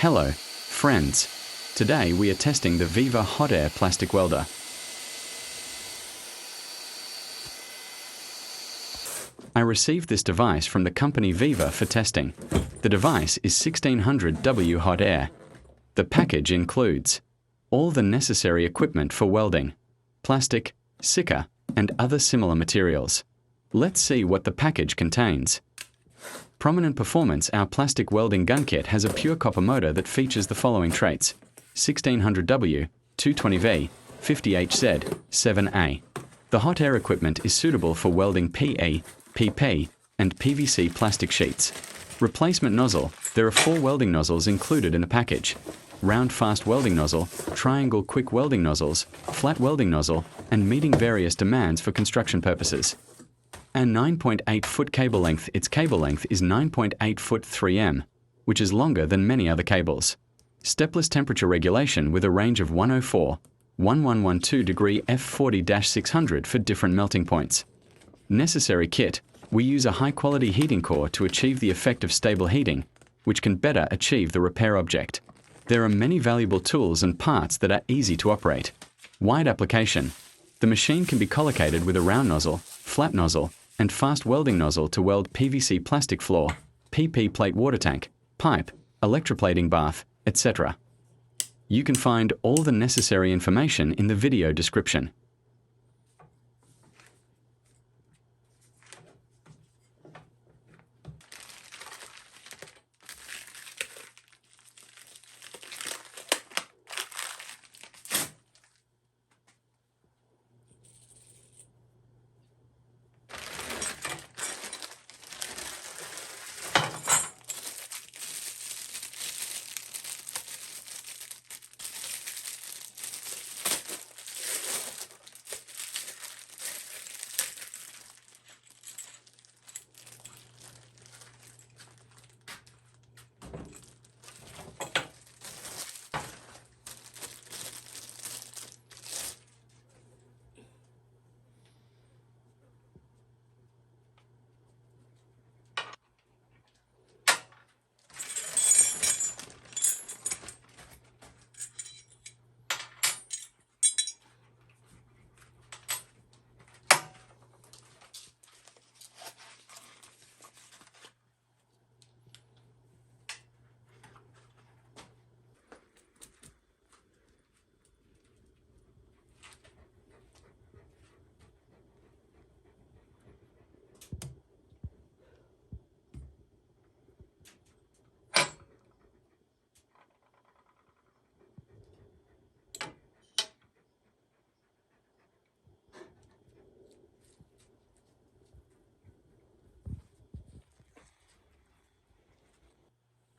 Hello, friends. Today we are testing the VEVOR Hot Air plastic welder. I received this device from the company VEVOR for testing. The device is 1600W hot air. The package includes all the necessary equipment for welding, plastic, Sika, and other similar materials. Let's see what the package contains. Prominent performance: our plastic welding gun kit has a pure copper motor that features the following traits: 1600W, 220V, 50HZ, 7A. The hot air equipment is suitable for welding PE, PP, and PVC plastic sheets. Replacement nozzle: there are 4 welding nozzles included in the package: round fast welding nozzle, triangle quick welding nozzles, flat welding nozzle, and meeting various demands for construction purposes. A 9.8 foot cable length. Its cable length is 9.8 foot 3m, which is longer than many other cables. Stepless temperature regulation with a range of 104-1112 degree F40-600 for different melting points. Necessary kit: we use a high-quality heating core to achieve the effect of stable heating, which can better achieve the repair object. There are many valuable tools and parts that are easy to operate. Wide application: the machine can be collocated with a round nozzle, flat nozzle, and fast welding nozzle to weld PVC plastic floor, PP plate water tank, pipe, electroplating bath, etc. You can find all the necessary information in the video description.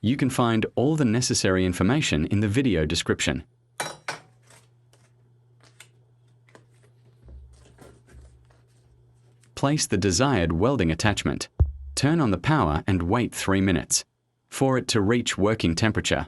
You can find all the necessary information in the video description. Place the desired welding attachment. Turn on the power and wait 3 minutes for it to reach working temperature.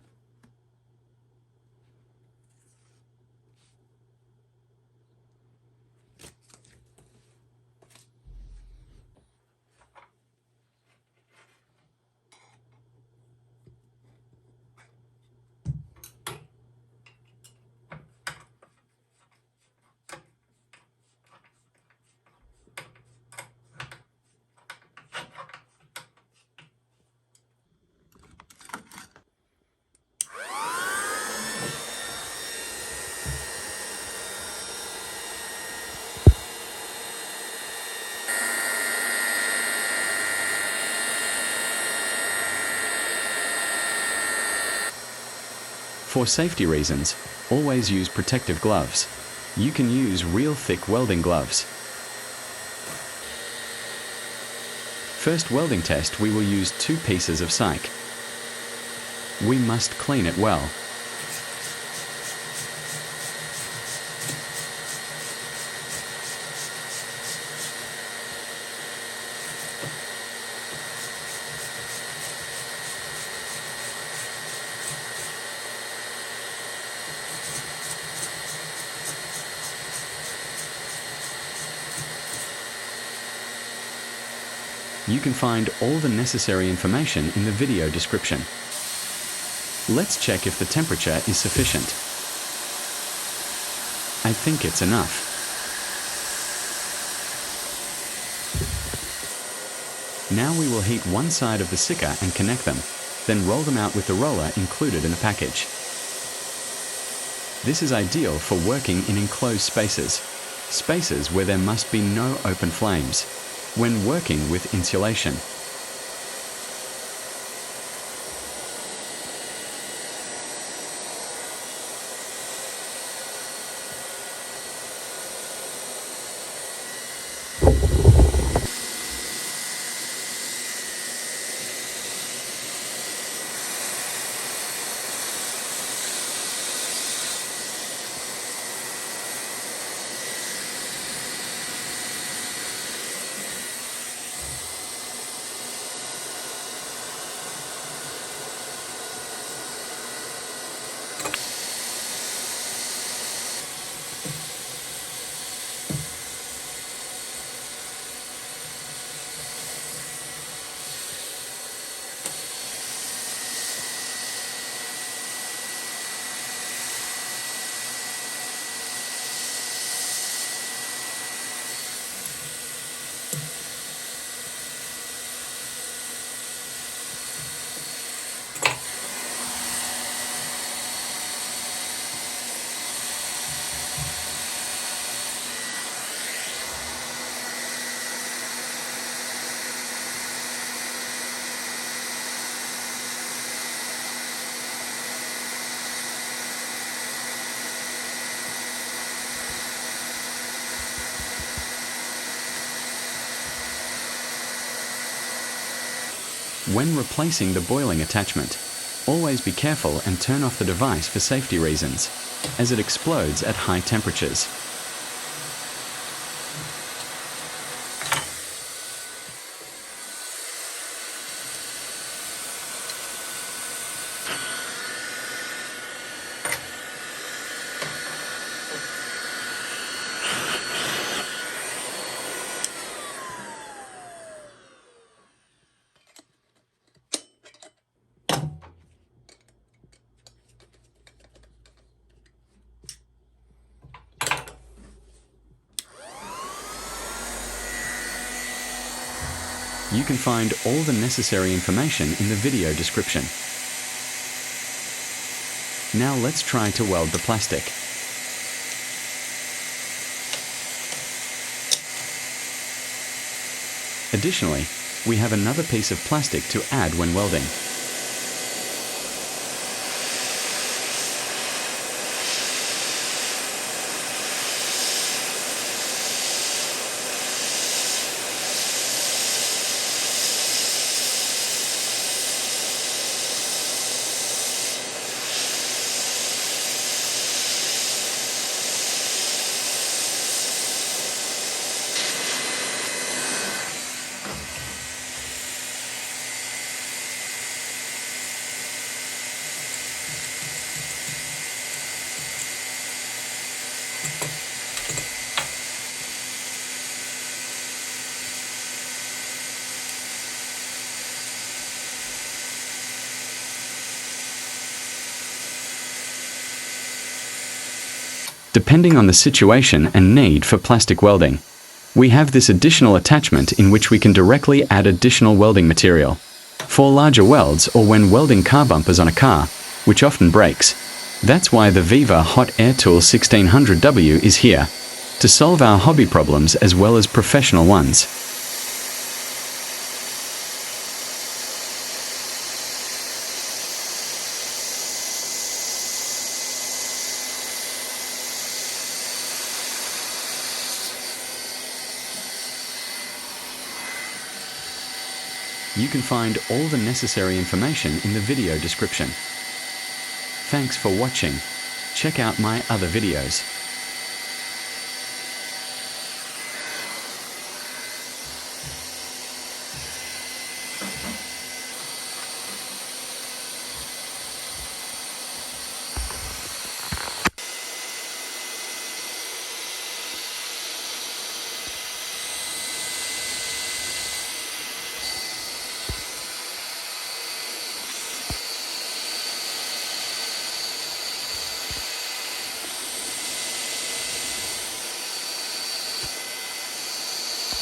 For safety reasons, always use protective gloves. You can use real thick welding gloves. First welding test, we will use 2 pieces of Sika. We must clean it well. You can find all the necessary information in the video description. Let's check if the temperature is sufficient. I think it's enough. Now we will heat one side of the Sika and connect them, then roll them out with the roller included in the package. This is ideal for working in enclosed spaces where there must be no open flames, when working with insulation. When replacing the boiling attachment, always be careful and turn off the device for safety reasons, as it explodes at high temperatures. You can find all the necessary information in the video description. Now let's try to weld the plastic. Additionally, we have another piece of plastic to add when welding. Depending on the situation and need for plastic welding, we have this additional attachment in which we can directly add additional welding material. For larger welds or when welding car bumpers on a car, which often breaks. That's why the VEVOR Hot Air Tool 1600W is here, to solve our hobby problems as well as professional ones. You can find all the necessary information in the video description. Thanks for watching. Check out my other videos.